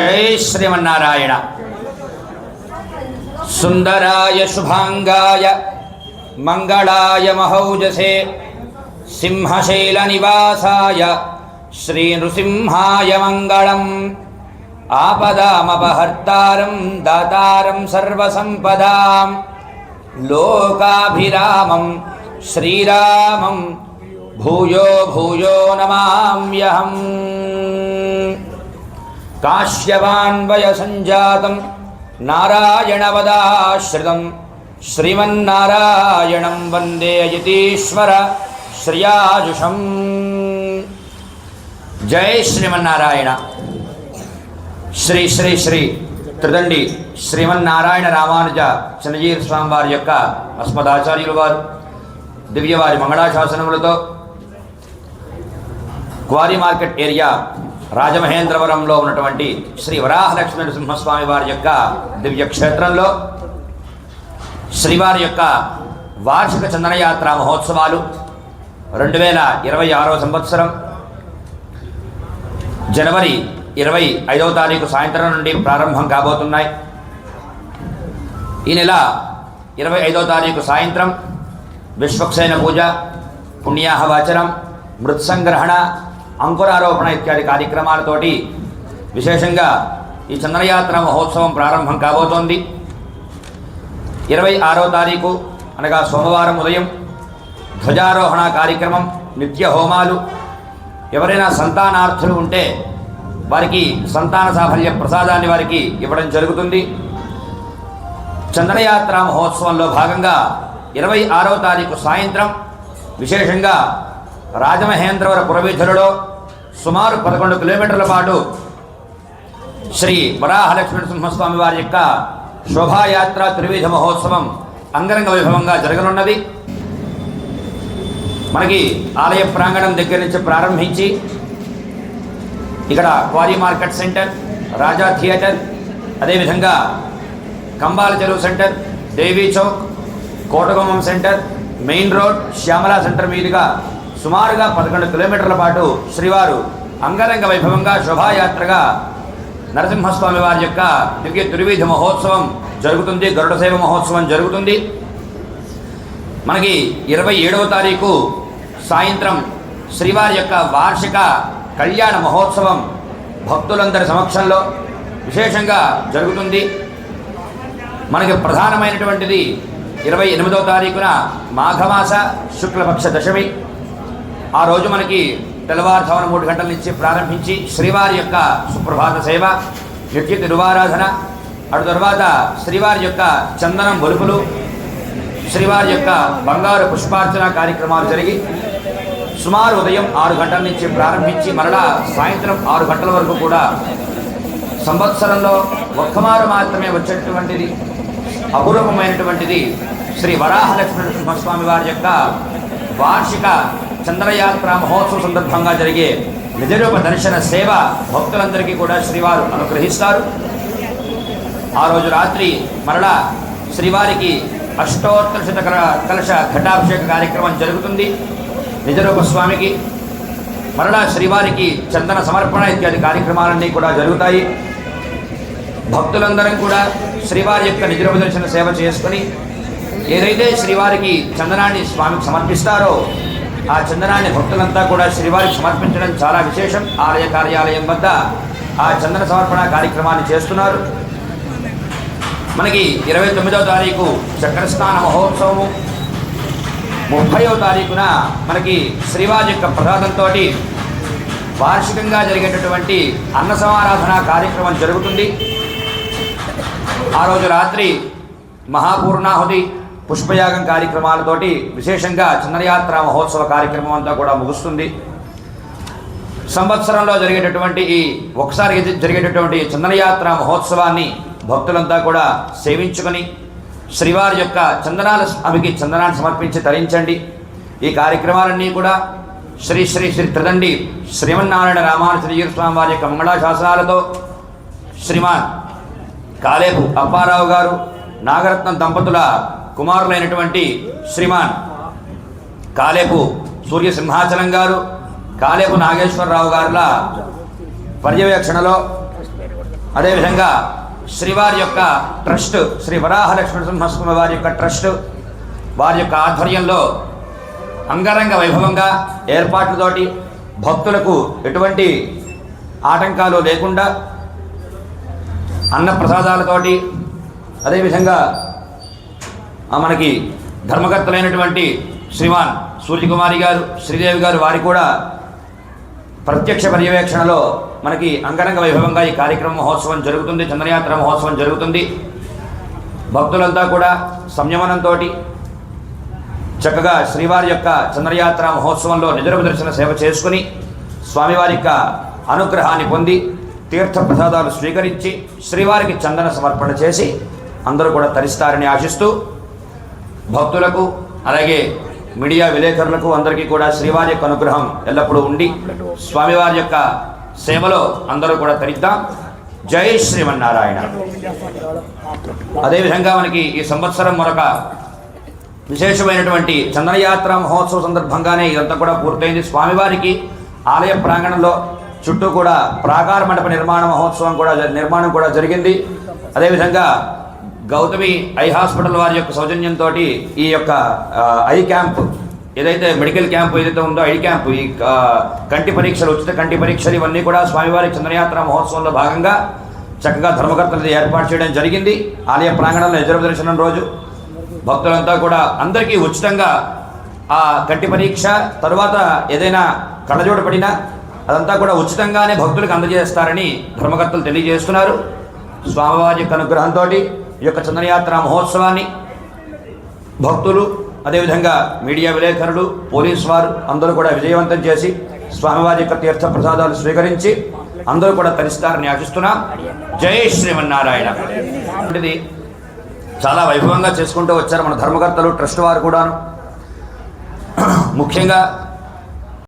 जय श्रीमन्नारायण। सुंदराय शुभांगाय मंगलाय महौजसे सिंहशैल निवासाय श्री नृसिंहाय मंगलम्। आपदामपहर्तारं दातारं सर्वसंपदां लोकाभिरामं श्रीरामं भूयो भूयो नमाम्यहम्। काश्यपान्वयसञ्जातं नारायणवदाश्रितं श्रीमन्नारायणं वन्दे यतीश्वर श्रियाजुषम्। जय श्रीमन्नारायण। श्री श्री श्री त्रिदंडी श्रीमन्नारायण रामानुज चिन्नजीर स्वामी वाరి యొక్క అస్మదాచార్యులు వారు దివ్యవారి మంగళాశాసనములతో క్వారీ మార్కెట్ ఏరియా రాజమహేంద్రవరంలో ఉన్నటువంటి శ్రీ వరాహలక్ష్మీ నరసింహస్వామి వారి యొక్క దివ్య క్షేత్రంలో శ్రీవారి యొక్క వార్షిక చందనయాత్ర మహోత్సవాలు 2026వ సంవత్సరం జనవరి 25వ తారీఖు సాయంత్రం నుండి ప్రారంభం కాబోతున్నాయి। ఈ నెల 25వ తారీఖు సాయంత్రం విశ్వక్సేన పూజ, పుణ్యాహవాచనం, మృత్సంగ్రహణ, అంకురారోపణ ఇత్యాది కార్యక్రమాలతోటి విశేషంగా ఈ చందనయాత్ర మహోత్సవం ప్రారంభం కాబోతోంది। 26వ తారీఖు అనగా సోమవారం ఉదయం ధ్వజారోహణ కార్యక్రమం, నిత్య హోమాలు, ఎవరైనా సంతానార్థులు ఉంటే వారికి సంతాన సాఫల్య ప్రసాదాన్ని వారికి ఇవ్వడం జరుగుతుంది। చందనయాత్ర మహోత్సవంలో భాగంగా 26వ తారీఖు సాయంత్రం విశేషంగా రాజమహేంద్రవర పురవీధులలో సుమారు 11 కిలోమీటర్ల పాటు శ్రీ వరాహలక్ష్మీ నరసింహస్వామి వారి యొక్క శోభాయాత్ర త్రివిధ మహోత్సవం అంగరంగ వైభవంగా జరగనున్నది। మనకి ఆలయ ప్రాంగణం దగ్గర నుంచి ప్రారంభించి ఇక్కడ quarry market centre, Raja theatre, అదేవిధంగా Kambala Cheruvu centre, Devi Chowk, Kotagummam centre, main road, Shyamala centre మీదుగా సుమారుగా 11 కిలోమీటర్ల పాటు శ్రీవారు అంగరంగ వైభవంగా శోభాయాత్రగా నరసింహస్వామి వారి యొక్క దివ్య త్రివిధ మహోత్సవం జరుగుతుంది। గరుడ సేవ మహోత్సవం జరుగుతుంది। మనకి 27వ తారీఖు సాయంత్రం శ్రీవారి యొక్క వార్షిక కళ్యాణ మహోత్సవం భక్తులందరి సమక్షంలో విశేషంగా జరుగుతుంది। మనకి ప్రధానమైనటువంటిది 28వ తారీఖున మాఘమాస శుక్లపక్ష దశమి। ఆ రోజు మనకి తెల్లవారుజామున 3 గంటల నుంచి ప్రారంభించి శ్రీవారి యొక్క సుప్రభాత సేవ, నిత్య తిరువారాధన, అటు తర్వాత శ్రీవారి యొక్క చందనం బొలుపులు, శ్రీవారి యొక్క బంగారు పుష్పార్చన కార్యక్రమాలు జరిగి సుమారు ఉదయం 6 గంటల నుంచి ప్రారంభించి మరలా సాయంత్రం 6 గంటల వరకు కూడా సంవత్సరంలో ఒక్కమారు మాత్రమే వచ్చేటువంటిది అపూర్వమైనటువంటిది శ్రీ వరాహలక్ష్మీ నరసింహస్వామి వారి యొక్క వార్షిక చంద్రయాత్ర మహోత్సవ సందర్భంగా జరిగే నిజరూప దర్శన సేవ భక్తులందరికీ కూడా శ్రీవారు అనుగ్రహిస్తారు। ఆ రోజు రాత్రి మరలా శ్రీవారికి అష్టోత్తరశత కలశ ఘటాభిషేక కార్యక్రమం జరుగుతుంది। నిజరూప స్వామికి మరలా శ్రీవారికి చందన సమర్పణ ఇత్యాది కార్యక్రమాలన్నీ కూడా జరుగుతాయి। భక్తులందరం కూడా శ్రీవారి యొక్క నిజరూప దర్శన సేవ చేసుకుని ఏదైతే శ్రీవారికి చందనాన్ని స్వామికి సమర్పిస్తారో ఆ చందనాన్ని భక్తులంతా కూడా శ్రీవారికి సమర్పించడం చాలా విశేషం। ఆలయ కార్యాలయం వద్ద ఆ చందన సమర్పణ కార్యక్రమాన్ని చేస్తున్నారు। మనకి 29వ తారీఖు చక్రస్నాన మహోత్సవము, 30వ తారీఖున మనకి శ్రీవారి యొక్క ప్రసాదంతో వార్షికంగా జరిగేటటువంటి అన్న సమారాధన కార్యక్రమం జరుగుతుంది। ఆ రోజు రాత్రి మహాపూర్ణాహుతి, పుష్పయాగం కార్యక్రమాలతోటి విశేషంగా చందనయాత్ర మహోత్సవ కార్యక్రమం అంతా కూడా ముగుస్తుంది। సంవత్సరంలో జరిగేటటువంటి ఈ ఒకసారి జరిగేటటువంటి చందనయాత్ర మహోత్సవాన్ని భక్తులంతా కూడా సేవించుకొని శ్రీవారి యొక్క చందనాల స్వామికి చందనాన్ని సమర్పించి తరించండి। ఈ కార్యక్రమాలన్నీ కూడా శ్రీ శ్రీ శ్రీ త్రిదండి శ్రీమన్నారాయణ రామానుజీయ స్వామి వారి యొక్క మంగళాశాసనాలతో శ్రీమాన్ కాలేపు అప్పారావు గారు, నాగరత్నం దంపతుల కుమారులైనటువంటి శ్రీమాన్ కాలేపు సూర్య సింహాచలం గారు, కాలేపు నాగేశ్వరరావు గారుల పర్యవేక్షణలో అదేవిధంగా శ్రీవారి యొక్క ట్రస్ట్, శ్రీ వరాహ లక్ష్మణసింహస్వామి వారి యొక్క ట్రస్ట్ వారి యొక్క ఆధ్వర్యంలో అంగరంగ వైభవంగా ఏర్పాట్లతోటి భక్తులకు ఎటువంటి ఆటంకాలు లేకుండా అన్నప్రసాదాలతోటి, అదేవిధంగా మనకి ధర్మకర్తలైనటువంటి శ్రీమాన్ సూర్యకుమారి గారు, శ్రీదేవి గారు వారి కూడా ప్రత్యక్ష పర్యవేక్షణలో మనకి అంగరంగ వైభవంగా ఈ కార్యక్రమ మహోత్సవం జరుగుతుంది, చంద్రయాత్ర మహోత్సవం జరుగుతుంది. భక్తులంతా కూడా సంయమనంతో చక్కగా శ్రీవారి యొక్క చంద్రయాత్ర మహోత్సవంలో నిజరూప దర్శన సేవ చేసుకుని స్వామివారి యొక్క అనుగ్రహాన్ని పొంది తీర్థ ప్రసాదాలు స్వీకరించి శ్రీవారికి చందన సమర్పణ చేసి అందరూ కూడా తరిస్తారని ఆశిస్తూ భక్తులకు అలాగే మీడియా విలేకరులకు అందరికీ కూడా శ్రీవారి యొక్క అనుగ్రహం ఎల్లప్పుడూ ఉండి స్వామివారి యొక్క సేవలో అందరూ కూడా తరిద్దాం. జై శ్రీమన్నారాయణ. అదేవిధంగా మనకి ఈ సంవత్సరం మరొక విశేషమైనటువంటి చంద్రయాత్ర మహోత్సవ సందర్భంగానే ఇదంతా కూడా పూర్తయింది. స్వామివారికి ఆలయ ప్రాంగణంలో చుట్టూ కూడా ప్రాకార మండప నిర్మాణం కూడా జరిగింది. అదేవిధంగా గౌతమి ఐ హాస్పిటల్ వారి యొక్క సౌజన్యంతో ఈ యొక్క ఐ క్యాంప్ ఏదైతే మెడికల్ క్యాంప్ ఏదైతే ఉందో ఐ క్యాంప్, ఈ కంటి పరీక్షలు, ఉచిత కంటి పరీక్షలు ఇవన్నీ కూడా స్వామివారి చంద్రయాత్ర మహోత్సవంలో భాగంగా చక్కగా ధర్మకర్తలు ఏర్పాటు చేయడం జరిగింది. ఆలయ ప్రాంగణంలో నిజరూప దర్శనం రోజు భక్తులంతా కూడా అందరికీ ఉచితంగా ఆ కంటి పరీక్ష, తరువాత ఏదైనా కళ్ళజోడు పడినా అదంతా కూడా ఉచితంగానే భక్తులకు అందజేస్తారని ధర్మకర్తలు తెలియజేస్తున్నారు. స్వామివారి యొక్క అనుగ్రహంతో ఈ యొక్క చంద్రయాత్ర మహోత్సవాన్ని భక్తులు, అదేవిధంగా మీడియా విలేకరులు, పోలీసు వారు అందరూ కూడా విజయవంతం చేసి స్వామివారి యొక్క తీర్థ ప్రసాదాలు స్వీకరించి అందరూ కూడా తరిస్తారని ఆశిస్తున్నాం. జై శ్రీమన్నారాయణ. ఇది చాలా వైభవంగా చేసుకుంటూ వచ్చారు మన ధర్మకర్తలు, ట్రస్ట్ వారు కూడాను. ముఖ్యంగా